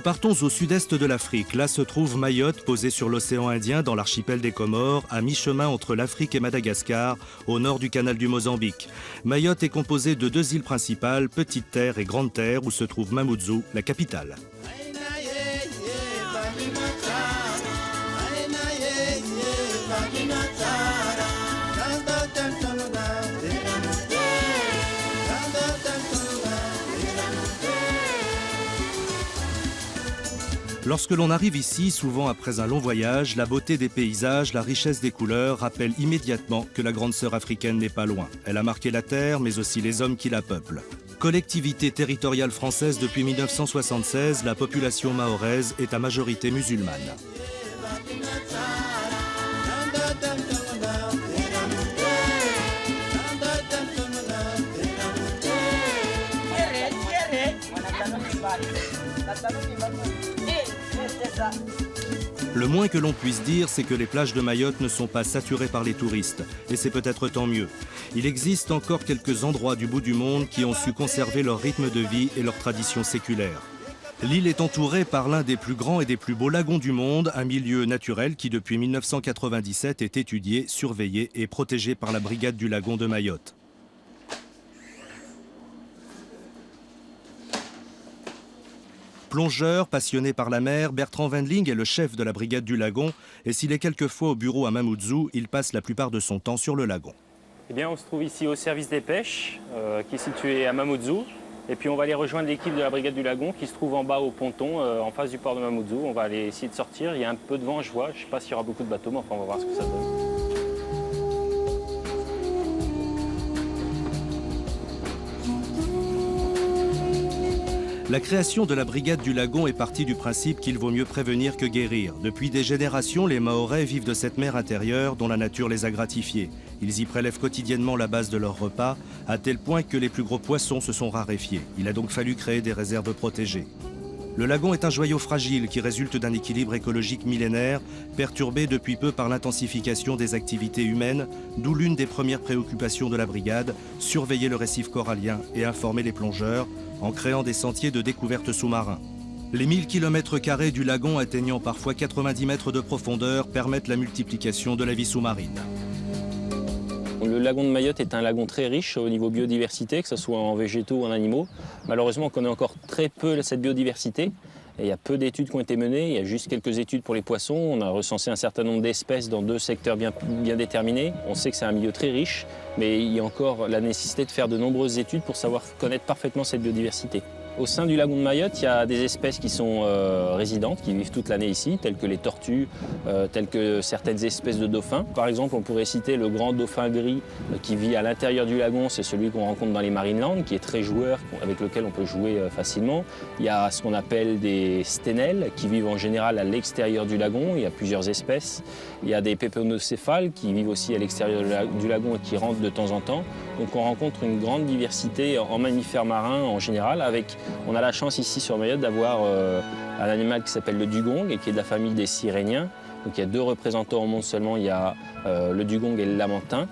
partons au sud-est de l'Afrique. Là se trouve Mayotte, posée sur l'océan Indien dans l'archipel des Comores, à mi-chemin entre l'Afrique et Madagascar, au nord du canal du Mozambique. Mayotte est composée de 2 îles principales, Petite Terre et Grande Terre, où se trouve Mamoudzou, la capitale. Lorsque l'on arrive ici, souvent après un long voyage, la beauté des paysages, la richesse des couleurs rappellent immédiatement que la grande sœur africaine n'est pas loin. Elle a marqué la terre, mais aussi les hommes qui la peuplent. Collectivité territoriale française depuis 1976, la population mahoraise est à majorité musulmane. Le moins que l'on puisse dire, c'est que les plages de Mayotte ne sont pas saturées par les touristes. Et c'est peut-être tant mieux. Il existe encore quelques endroits du bout du monde qui ont su conserver leur rythme de vie et leur tradition séculaire. L'île est entourée par l'un des plus grands et des plus beaux lagons du monde, un milieu naturel qui depuis 1997 est étudié, surveillé et protégé par la brigade du lagon de Mayotte. Plongeur, passionné par la mer, Bertrand Wendling est le chef de la brigade du lagon et s'il est quelquefois au bureau à Mamoudzou, il passe la plupart de son temps sur le lagon. Eh bien, on se trouve ici au service des pêches qui est situé à Mamoudzou et puis on va aller rejoindre l'équipe de la brigade du lagon qui se trouve en bas au ponton en face du port de Mamoudzou. On va aller essayer de sortir, il y a un peu de vent, je vois, je ne sais pas s'il y aura beaucoup de bateaux mais enfin on va voir ce que ça donne. La création de la brigade du lagon est partie du principe qu'il vaut mieux prévenir que guérir. Depuis des générations, les Mahorais vivent de cette mer intérieure dont la nature les a gratifiés. Ils y prélèvent quotidiennement la base de leur repas, à tel point que les plus gros poissons se sont raréfiés. Il a donc fallu créer des réserves protégées. Le lagon est un joyau fragile qui résulte d'un équilibre écologique millénaire, perturbé depuis peu par l'intensification des activités humaines, d'où l'une des premières préoccupations de la brigade, surveiller le récif corallien et informer les plongeurs, en créant des sentiers de découverte sous-marins. Les 1000 km² du lagon atteignant parfois 90 mètres de profondeur permettent la multiplication de la vie sous-marine. Le lagon de Mayotte est un lagon très riche au niveau biodiversité, que ce soit en végétaux ou en animaux. Malheureusement, on connaît encore très peu cette biodiversité. Et il y a peu d'études qui ont été menées, il y a juste quelques études pour les poissons. On a recensé un certain nombre d'espèces dans 2 secteurs bien déterminés. On sait que c'est un milieu très riche, mais il y a encore la nécessité de faire de nombreuses études pour savoir connaître parfaitement cette biodiversité. Au sein du lagon de Mayotte, il y a des espèces qui sont résidentes, qui vivent toute l'année ici, telles que les tortues, telles que certaines espèces de dauphins. Par exemple, on pourrait citer le grand dauphin gris qui vit à l'intérieur du lagon, c'est celui qu'on rencontre dans les Marineland, qui est très joueur, avec lequel on peut jouer facilement. Il y a ce qu'on appelle des stènelles, qui vivent en général à l'extérieur du lagon, il y a plusieurs espèces. Il y a des péponocéphales qui vivent aussi à l'extérieur du lagon et qui rentrent de temps en temps. Donc on rencontre une grande diversité en mammifères marins en général. On a la chance ici sur Mayotte d'avoir un animal qui s'appelle le dugong et qui est de la famille des siréniens. Donc il y a 2 représentants au monde seulement, il y a le dugong et le lamantin.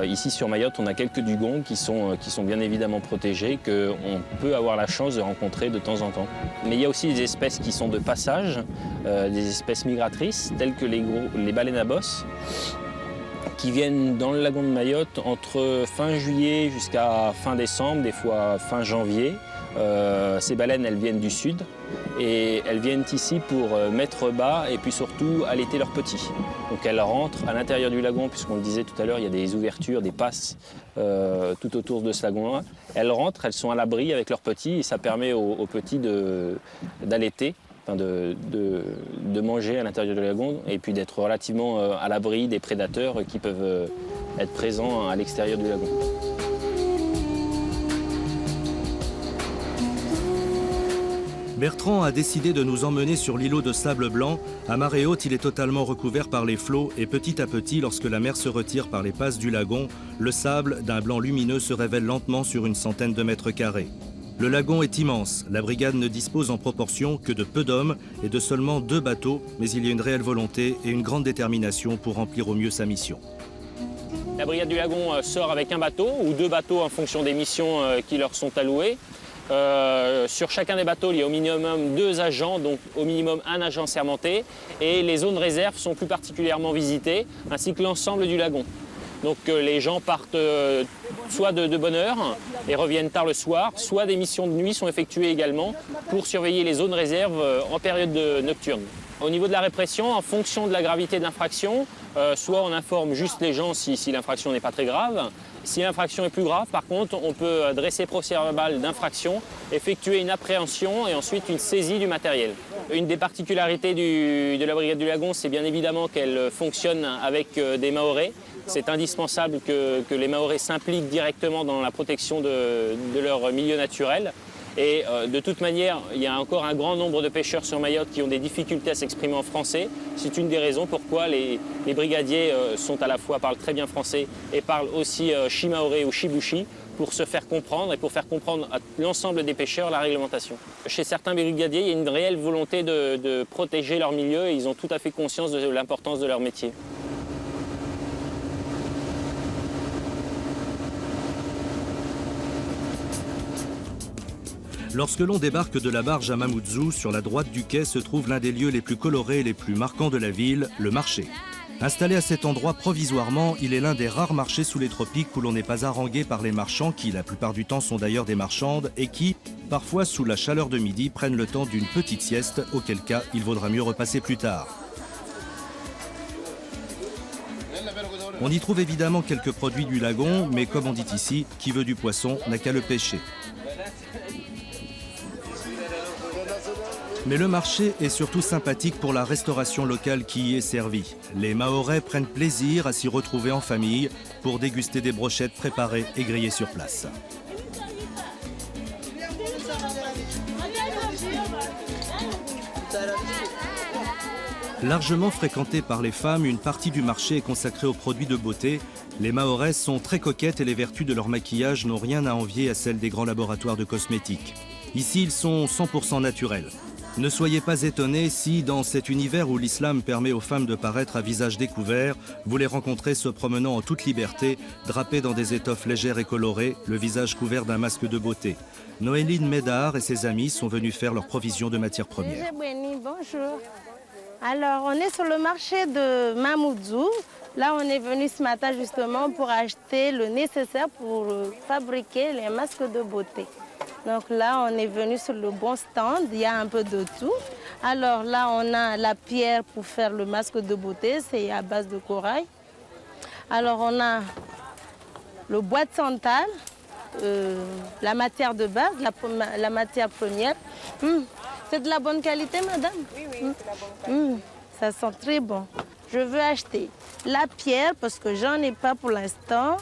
Ici sur Mayotte, on a quelques dugongs qui sont bien évidemment protégés, qu'on peut avoir la chance de rencontrer de temps en temps. Mais il y a aussi des espèces qui sont de passage, des espèces migratrices, telles que les baleines à bosse, qui viennent dans le lagon de Mayotte entre fin juillet jusqu'à fin décembre, des fois fin janvier. Ces baleines, elles viennent du sud et elles viennent ici pour mettre bas et puis surtout allaiter leurs petits. Donc elles rentrent à l'intérieur du lagon, puisqu'on le disait tout à l'heure, il y a des ouvertures, des passes tout autour de ce lagon-là. Elles rentrent, elles sont à l'abri avec leurs petits et ça permet aux petits d'allaiter. Enfin de manger à l'intérieur du lagon et puis d'être relativement à l'abri des prédateurs qui peuvent être présents à l'extérieur du lagon. Bertrand a décidé de nous emmener sur l'îlot de sable blanc. À marée haute, il est totalement recouvert par les flots et petit à petit, lorsque la mer se retire par les passes du lagon, le sable, d'un blanc lumineux, se révèle lentement sur une centaine de mètres carrés. Le lagon est immense. La brigade ne dispose en proportion que de peu d'hommes et de seulement 2 bateaux, mais il y a une réelle volonté et une grande détermination pour remplir au mieux sa mission. La brigade du lagon sort avec un bateau ou 2 bateaux en fonction des missions qui leur sont allouées. Sur chacun des bateaux, il y a au minimum 2 agents, donc au minimum un agent sermenté. Et les zones réserves sont plus particulièrement visitées, ainsi que l'ensemble du lagon. Donc les gens partent soit de bonne heure et reviennent tard le soir, soit des missions de nuit sont effectuées également pour surveiller les zones réserves en période nocturne. Au niveau de la répression, en fonction de la gravité de l'infraction, soit on informe juste les gens si l'infraction n'est pas très grave. Si l'infraction est plus grave, par contre, on peut dresser procès-verbal d'infraction, effectuer une appréhension et ensuite une saisie du matériel. Une des particularités de la Brigade du Lagon, c'est bien évidemment qu'elle fonctionne avec des Mahorais. C'est indispensable que les Mahorais s'impliquent directement dans la protection de leur milieu naturel. Et de toute manière, il y a encore un grand nombre de pêcheurs sur Mayotte qui ont des difficultés à s'exprimer en français. C'est une des raisons pourquoi les brigadiers parlent très bien français et parlent aussi shimaoré ou shibushi pour se faire comprendre et pour faire comprendre à l'ensemble des pêcheurs la réglementation. Chez certains brigadiers, il y a une réelle volonté de protéger leur milieu et ils ont tout à fait conscience de l'importance de leur métier. Lorsque l'on débarque de la barge à Mamoudzou, sur la droite du quai se trouve l'un des lieux les plus colorés et les plus marquants de la ville, le marché. Installé à cet endroit provisoirement, il est l'un des rares marchés sous les tropiques où l'on n'est pas harangué par les marchands qui, la plupart du temps, sont d'ailleurs des marchandes et qui, parfois sous la chaleur de midi, prennent le temps d'une petite sieste, auquel cas il vaudra mieux repasser plus tard. On y trouve évidemment quelques produits du lagon, mais comme on dit ici, qui veut du poisson n'a qu'à le pêcher. Mais le marché est surtout sympathique pour la restauration locale qui y est servie. Les Mahorais prennent plaisir à s'y retrouver en famille pour déguster des brochettes préparées et grillées sur place. Largement fréquentée par les femmes, une partie du marché est consacrée aux produits de beauté. Les Mahorais sont très coquettes et les vertus de leur maquillage n'ont rien à envier à celles des grands laboratoires de cosmétiques. Ici, ils sont 100% naturels. Ne soyez pas étonnés si, dans cet univers où l'islam permet aux femmes de paraître à visage découvert, vous les rencontrez se promenant en toute liberté, drapés dans des étoffes légères et colorées, le visage couvert d'un masque de beauté. Noéline Médard et ses amis sont venus faire leur provision de matières premières. Bonjour. Alors, on est sur le marché de Mamoudzou. Là, on est venu ce matin justement pour acheter le nécessaire pour fabriquer les masques de beauté. Donc là, on est venu sur le bon stand, il y a un peu de tout. Alors là, on a la pierre pour faire le masque de beauté, c'est à base de corail. Alors on a le bois de santal, la matière de base, la matière première. C'est de la bonne qualité, madame? Oui, c'est la bonne qualité. Ça sent très bon. Je veux acheter la pierre parce que j'en ai pas pour l'instant.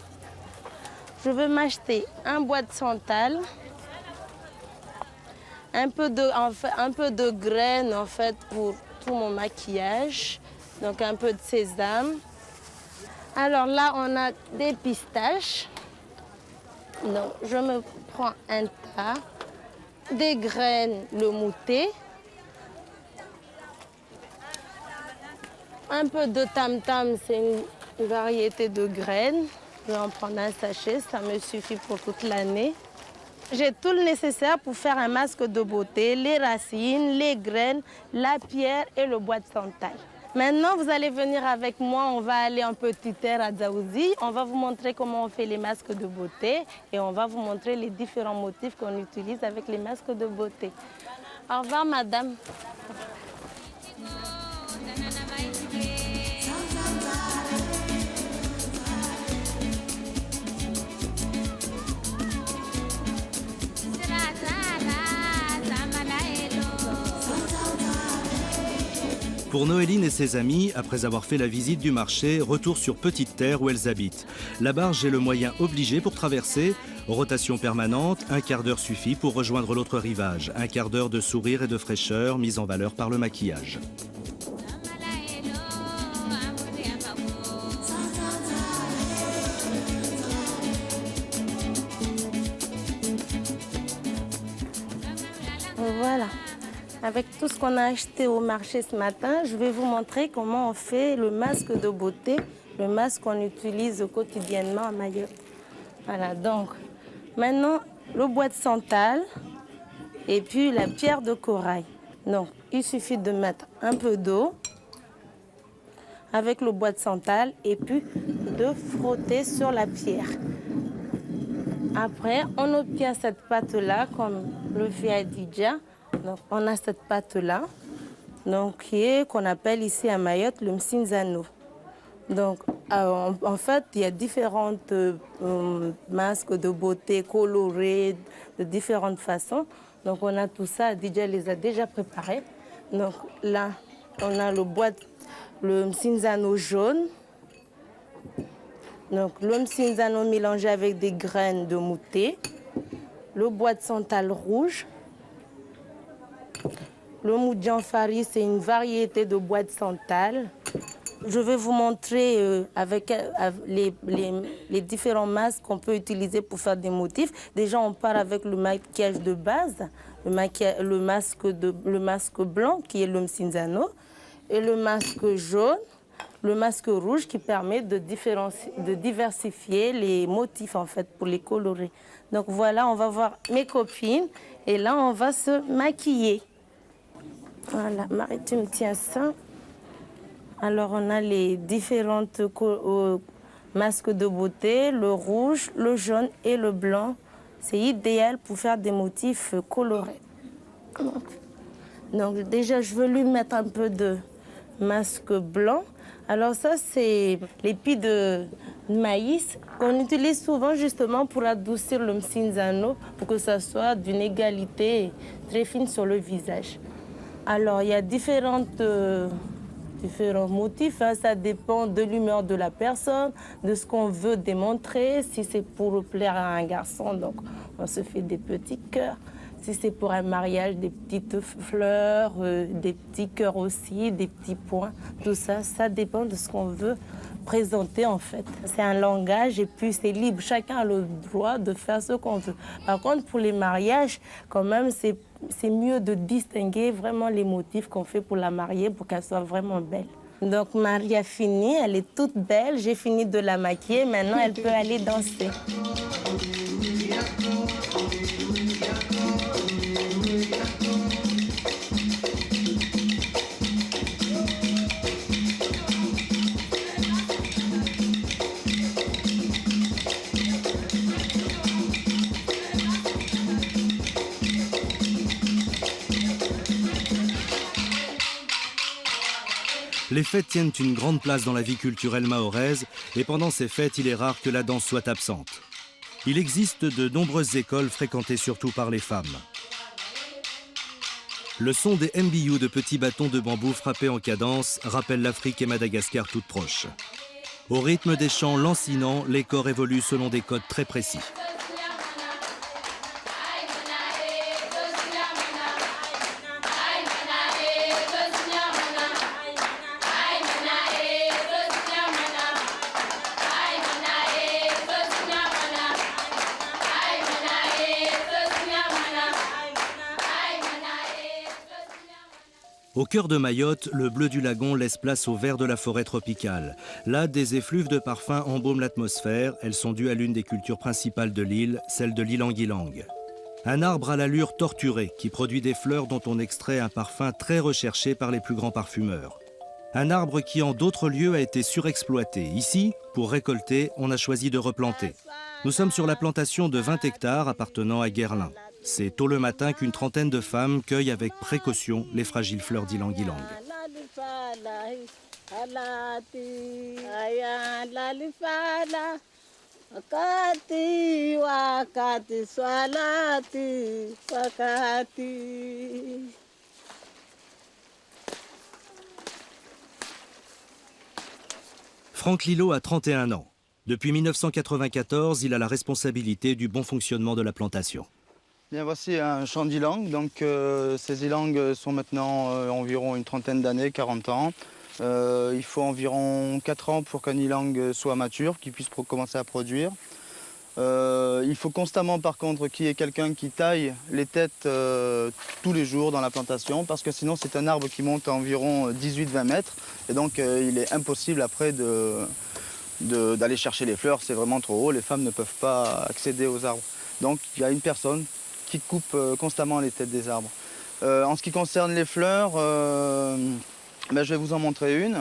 Je veux m'acheter un bois de santal. Un peu de graines en fait pour tout mon maquillage, donc un peu de sésame. Alors là, on a des pistaches. Donc je me prends un tas, des graines, le mouté, un peu de tam-tam, c'est une variété de graines. Je vais en prendre un sachet, ça me suffit pour toute l'année. J'ai tout le nécessaire pour faire un masque de beauté, les racines, les graines, la pierre et le bois de santal. Maintenant, vous allez venir avec moi, on va aller en petit air à Dzaoudzi. On va vous montrer comment on fait les masques de beauté et on va vous montrer les différents motifs qu'on utilise avec les masques de beauté. Au revoir, madame. Pour Noéline et ses amis, après avoir fait la visite du marché, retour sur Petite Terre où elles habitent. La barge est le moyen obligé pour traverser. Rotation permanente, un quart d'heure suffit pour rejoindre l'autre rivage. Un quart d'heure de sourire et de fraîcheur mise en valeur par le maquillage. Voilà. Avec tout ce qu'on a acheté au marché ce matin, je vais vous montrer comment on fait le masque de beauté, le masque qu'on utilise quotidiennement à Mayotte. Voilà, donc maintenant le bois de santal, et puis la pierre de corail. Donc, il suffit de mettre un peu d'eau avec le bois de santal et puis de frotter sur la pierre. Après, on obtient cette pâte-là, comme le fait Adidja. Donc, on a cette pâte-là, qu'on appelle ici à Mayotte le msinzano. Donc, en fait, il y a différentes masques de beauté colorés de différentes façons. Donc, on a tout ça, Adidja les a déjà préparés. Donc, là, on a le msinzano jaune. Donc, le msinzano mélangé avec des graines de mouté. Le bois de santal rouge. Le moudjanfari, c'est une variété de bois de santal. Je vais vous montrer avec les différents masques qu'on peut utiliser pour faire des motifs. Déjà, on part avec le maquillage de base, le masque blanc qui est le msinzano, et le masque jaune, le masque rouge qui permet de diversifier les motifs en fait pour les colorer. Donc voilà, on va voir mes copines et là, on va se maquiller. Voilà, Marie, tu me tiens ça. Alors, on a les différentes masques de beauté, le rouge, le jaune et le blanc. C'est idéal pour faire des motifs colorés. Donc déjà, je veux lui mettre un peu de masque blanc. Alors ça, c'est l'épi de maïs qu'on utilise souvent justement pour adoucir le msinzano, pour que ça soit d'une égalité très fine sur le visage. Alors, il y a différents motifs, hein. Ça dépend de l'humeur de la personne, de ce qu'on veut démontrer. Si c'est pour plaire à un garçon, donc on se fait des petits cœurs. Si c'est pour un mariage, des petites fleurs, des petits cœurs aussi, des petits points. Tout ça, ça dépend de ce qu'on veut présenter en fait. C'est un langage et puis c'est libre. Chacun a le droit de faire ce qu'on veut. Par contre, pour les mariages, quand même, c'est mieux de distinguer vraiment les motifs qu'on fait pour la mariée pour qu'elle soit vraiment belle. Donc Marie a fini, elle est toute belle. J'ai fini de la maquiller. Maintenant, elle peut aller danser. Les fêtes tiennent une grande place dans la vie culturelle mahoraise et pendant ces fêtes, il est rare que la danse soit absente. Il existe de nombreuses écoles fréquentées surtout par les femmes. Le son des MBU de petits bâtons de bambou frappés en cadence rappelle l'Afrique et Madagascar toutes proches. Au rythme des chants lancinants, les corps évoluent selon des codes très précis. Au cœur de Mayotte, le bleu du lagon laisse place au vert de la forêt tropicale. Là, des effluves de parfums embaument l'atmosphère. Elles sont dues à l'une des cultures principales de l'île, celle de l'ilang-ilang. Un arbre à l'allure torturée qui produit des fleurs dont on extrait un parfum très recherché par les plus grands parfumeurs. Un arbre qui en d'autres lieux a été surexploité. Ici, pour récolter, on a choisi de replanter. Nous sommes sur la plantation de 20 hectares appartenant à Guerlain. C'est tôt le matin qu'une trentaine de femmes cueillent avec précaution les fragiles fleurs d'ilang-ilang. Franck Lillo a 31 ans. Depuis 1994, il a la responsabilité du bon fonctionnement de la plantation. Bien, voici un champ d'ilang. Donc, ces ilangs sont maintenant environ une trentaine d'années, 40 ans. Il faut environ 4 ans pour qu'un ilang soit mature, qu'il puisse commencer à produire. Il faut constamment, par contre, qu'il y ait quelqu'un qui taille les têtes tous les jours dans la plantation, parce que sinon, c'est un arbre qui monte à environ 18-20 mètres. Et donc, il est impossible après d'aller chercher les fleurs. C'est vraiment trop haut. Les femmes ne peuvent pas accéder aux arbres. Donc, il y a une personne qui coupent constamment les têtes des arbres. En ce qui concerne les fleurs, je vais vous en montrer une.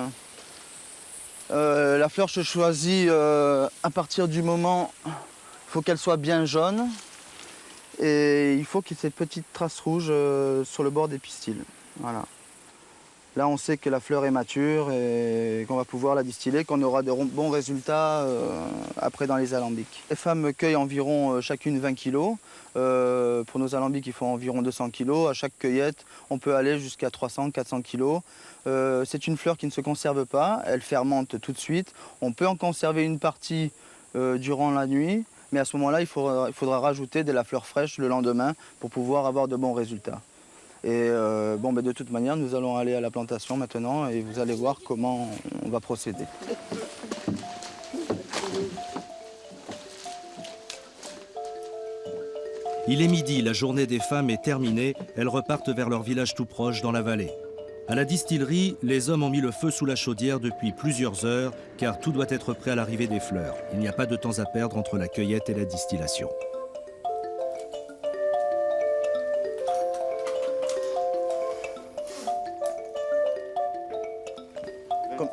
La fleur se choisit à partir du moment, il faut qu'elle soit bien jaune et il faut qu'il y ait cette petite trace rouge sur le bord des pistils. Voilà. Là, on sait que la fleur est mature et qu'on va pouvoir la distiller, qu'on aura de bons résultats après dans les alambics. Les femmes cueillent environ chacune 20 kg. Pour nos alambics, il faut environ 200 kg. À chaque cueillette, on peut aller jusqu'à 300-400 kg. C'est une fleur qui ne se conserve pas, elle fermente tout de suite. On peut en conserver une partie durant la nuit, mais à ce moment-là, il faudra rajouter de la fleur fraîche le lendemain pour pouvoir avoir de bons résultats. Et de toute manière, nous allons aller à la plantation maintenant et vous allez voir comment on va procéder. Il est midi, la journée des femmes est terminée. Elles repartent vers leur village tout proche dans la vallée. À la distillerie, les hommes ont mis le feu sous la chaudière depuis plusieurs heures car tout doit être prêt à l'arrivée des fleurs. Il n'y a pas de temps à perdre entre la cueillette et la distillation. Comme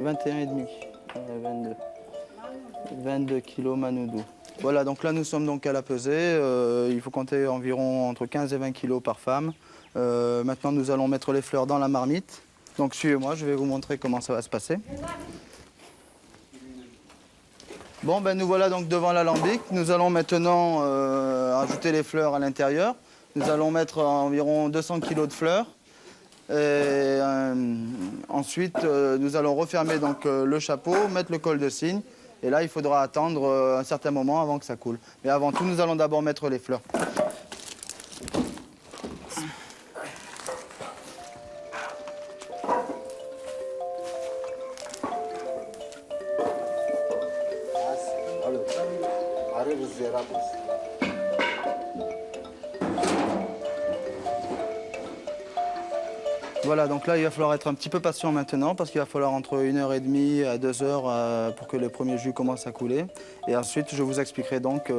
21,5, 22 kg Manoudou. Voilà, donc là nous sommes donc à la pesée. Il faut compter environ entre 15 et 20 kg par femme. Maintenant nous allons mettre les fleurs dans la marmite. Donc suivez-moi, je vais vous montrer comment ça va se passer. Bon, nous voilà donc devant l'alambic. Nous allons maintenant ajouter les fleurs à l'intérieur. Nous allons mettre environ 200 kg de fleurs. Et ensuite, nous allons refermer donc, le chapeau, mettre le col de cygne. Et là, il faudra attendre un certain moment avant que ça coule. Mais avant tout, nous allons d'abord mettre les fleurs. Voilà, donc là, il va falloir être un petit peu patient maintenant parce qu'il va falloir entre 1h30 à 2 heures pour que le premier jus commence à couler. Et ensuite, je vous expliquerai donc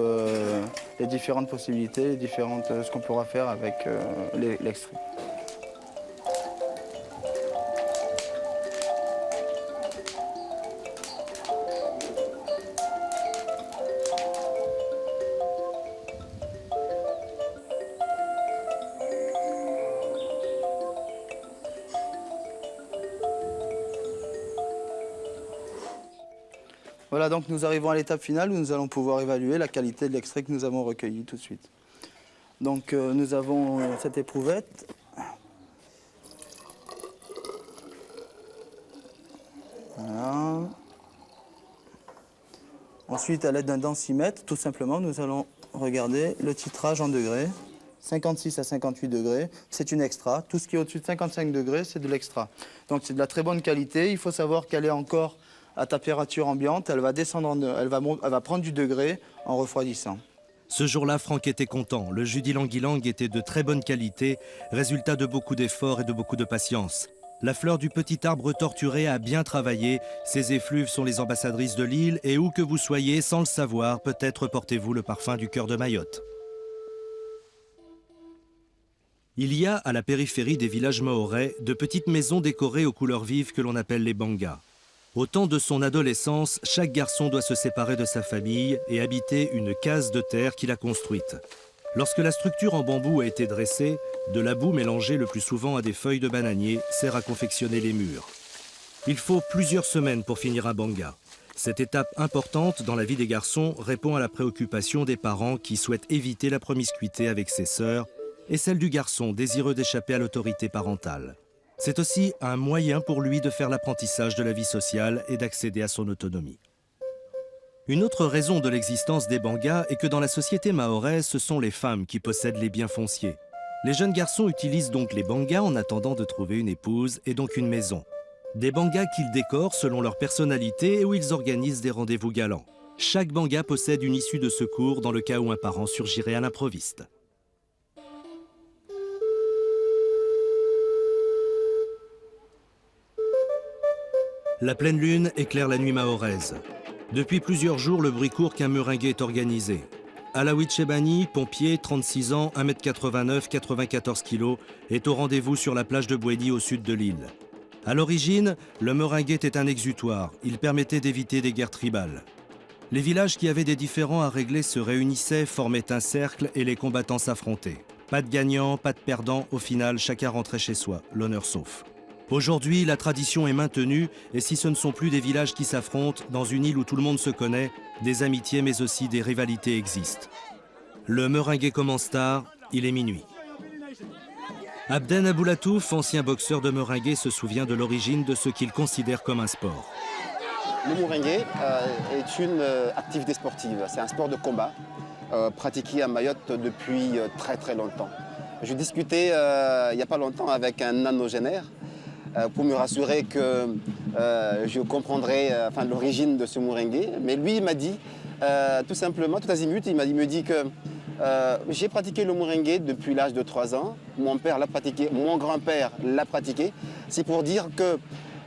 les différentes possibilités, ce qu'on pourra faire avec l'extrait. Voilà, donc nous arrivons à l'étape finale où nous allons pouvoir évaluer la qualité de l'extrait que nous avons recueilli tout de suite. Donc nous avons cette éprouvette. Voilà. Ensuite, à l'aide d'un densimètre, tout simplement, nous allons regarder le titrage en degrés. 56 à 58 degrés, c'est une extra. Tout ce qui est au-dessus de 55 degrés, c'est de l'extra. Donc c'est de la très bonne qualité. Il faut savoir qu'elle est encore à température ambiante, elle va descendre, elle va prendre du degré en refroidissant. Ce jour-là, Franck était content. Le jus d'ylang-ylang était de très bonne qualité, résultat de beaucoup d'efforts et de beaucoup de patience. La fleur du petit arbre torturé a bien travaillé. Ses effluves sont les ambassadrices de l'île et où que vous soyez, sans le savoir, peut-être portez-vous le parfum du cœur de Mayotte. Il y a, à la périphérie des villages mahorais, de petites maisons décorées aux couleurs vives que l'on appelle les bangas. Au temps de son adolescence, chaque garçon doit se séparer de sa famille et habiter une case de terre qu'il a construite. Lorsque la structure en bambou a été dressée, de la boue mélangée le plus souvent à des feuilles de bananier sert à confectionner les murs. Il faut plusieurs semaines pour finir un banga. Cette étape importante dans la vie des garçons répond à la préoccupation des parents qui souhaitent éviter la promiscuité avec ses sœurs et celle du garçon désireux d'échapper à l'autorité parentale. C'est aussi un moyen pour lui de faire l'apprentissage de la vie sociale et d'accéder à son autonomie. Une autre raison de l'existence des bangas est que dans la société mahoraise, ce sont les femmes qui possèdent les biens fonciers. Les jeunes garçons utilisent donc les bangas en attendant de trouver une épouse et donc une maison. Des bangas qu'ils décorent selon leur personnalité et où ils organisent des rendez-vous galants. Chaque banga possède une issue de secours dans le cas où un parent surgirait à l'improviste. La pleine lune éclaire la nuit mahoraise. Depuis plusieurs jours, le bruit court qu'un meringué est organisé. Alaouit Chebani, pompier, 36 ans, 1m89, 94 kg, est au rendez-vous sur la plage de Bouédi au sud de l'île. À l'origine, le meringué était un exutoire. Il permettait d'éviter des guerres tribales. Les villages qui avaient des différends à régler se réunissaient, formaient un cercle et les combattants s'affrontaient. Pas de gagnant, pas de perdant, au final, chacun rentrait chez soi, l'honneur sauf. Aujourd'hui, la tradition est maintenue et si ce ne sont plus des villages qui s'affrontent, dans une île où tout le monde se connaît, des amitiés mais aussi des rivalités existent. Le meringué commence tard, il est minuit. Abden Aboulatouf, ancien boxeur de meringué, se souvient de l'origine de ce qu'il considère comme un sport. Le meringué est une activité sportive, c'est un sport de combat pratiqué à Mayotte depuis très longtemps. Je discutais il n'y a pas longtemps avec un nanogénaire pour me rassurer que je comprendrais l'origine de ce meringué. Mais lui, il m'a dit, tout simplement, tout azimut, il me dit que j'ai pratiqué le meringué depuis l'âge de 3 ans. Mon père l'a pratiqué, mon grand-père l'a pratiqué. C'est pour dire que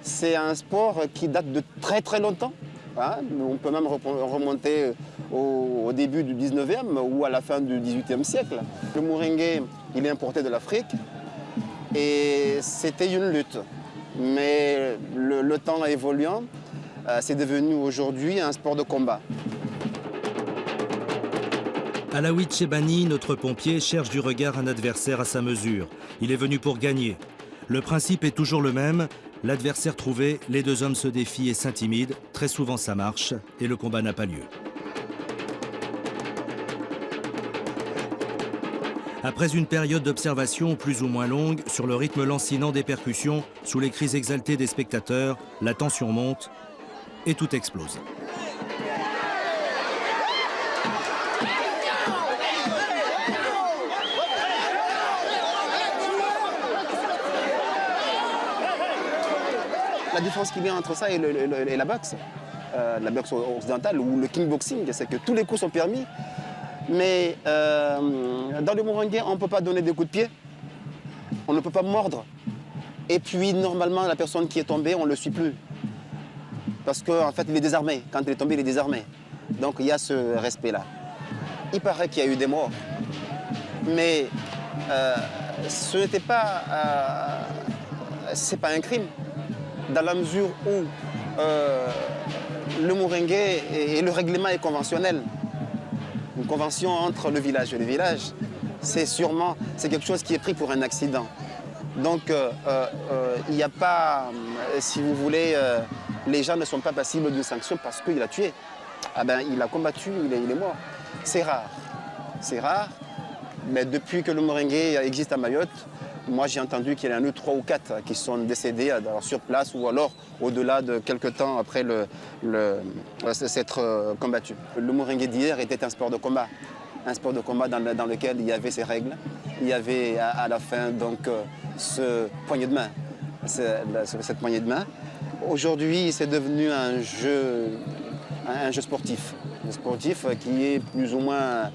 c'est un sport qui date de très longtemps. Hein. On peut même remonter au début du 19e ou à la fin du 18e siècle. Le meringué, il est importé de l'Afrique et c'était une lutte. Mais le temps évoluant, c'est devenu aujourd'hui un sport de combat. Alaouit Chebani, notre pompier, cherche du regard un adversaire à sa mesure. Il est venu pour gagner. Le principe est toujours le même. L'adversaire trouvé, les deux hommes se défient et s'intimident. Très souvent ça marche et le combat n'a pas lieu. Après une période d'observation plus ou moins longue, sur le rythme lancinant des percussions, sous les cris exaltés des spectateurs, la tension monte et tout explose. La différence qu'il y a entre ça et la boxe occidentale ou le kickboxing, c'est que tous les coups sont permis. Mais dans le meringué, on ne peut pas donner des coups de pied, on ne peut pas mordre. Et puis normalement, la personne qui est tombée, on ne le suit plus. Parce qu'en fait, il est désarmé. Quand il est tombé, il est désarmé. Donc il y a ce respect-là. Il paraît qu'il y a eu des morts. Mais ce n'était pas... c'est pas un crime. Dans la mesure où le meringué et le règlement est conventionnel. Une convention entre le village et le village, c'est quelque chose qui est pris pour un accident. Donc il n'y a pas, si vous voulez, les gens ne sont pas passibles d'une sanction parce qu'il a tué. Ah ben, il a combattu, il est mort. C'est rare, mais depuis que le meringué existe à Mayotte, moi j'ai entendu qu'il y en a eu 3 ou 4 qui sont décédés sur place ou alors au-delà de quelques temps après s'être combattu. Le meringué d'hier était un sport de combat dans lequel il y avait ses règles. Il y avait à la fin donc ce poignet de main, cette poignée de main. Aujourd'hui, c'est devenu un jeu sportif. Un sportif qui est plus ou moins...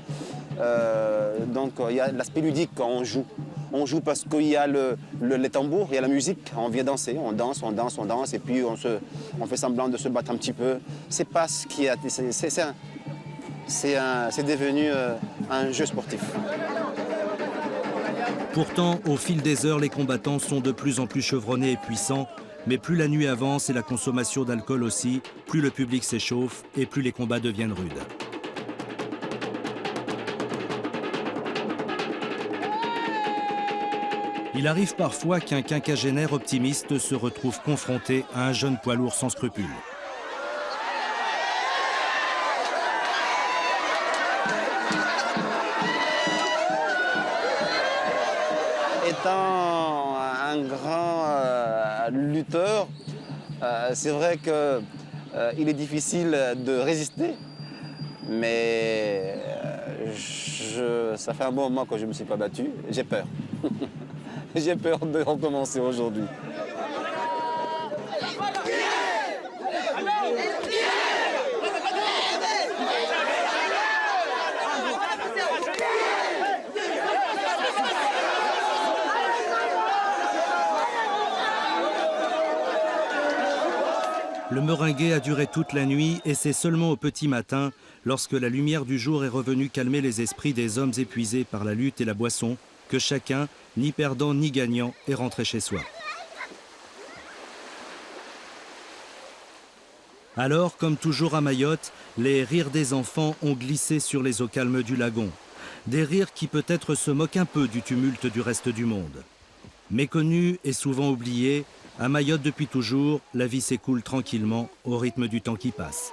donc il y a l'aspect ludique quand on joue. On joue parce qu'il y a les tambours, il y a la musique, on vient danser, on danse, et puis on fait semblant de se battre un petit peu. C'est pas ce qui a... C'est devenu un jeu sportif. Pourtant, au fil des heures, les combattants sont de plus en plus chevronnés et puissants. Mais plus la nuit avance et la consommation d'alcool aussi, plus le public s'échauffe et plus les combats deviennent rudes. Il arrive parfois qu'un quinquagénaire optimiste se retrouve confronté à un jeune poids lourd sans scrupules. Étant un grand lutteur, c'est vrai qu'il est difficile de résister, mais ça fait un bon moment que je ne me suis pas battu, j'ai peur. J'ai peur de recommencer aujourd'hui. Le meringué a duré toute la nuit et c'est seulement au petit matin, lorsque la lumière du jour est revenue calmer les esprits des hommes épuisés par la lutte et la boisson, que chacun, ni perdant ni gagnant, est rentré chez soi. Alors, comme toujours à Mayotte, les rires des enfants ont glissé sur les eaux calmes du lagon. Des rires qui peut-être se moquent un peu du tumulte du reste du monde. Méconnus et souvent oubliés, à Mayotte depuis toujours, la vie s'écoule tranquillement au rythme du temps qui passe.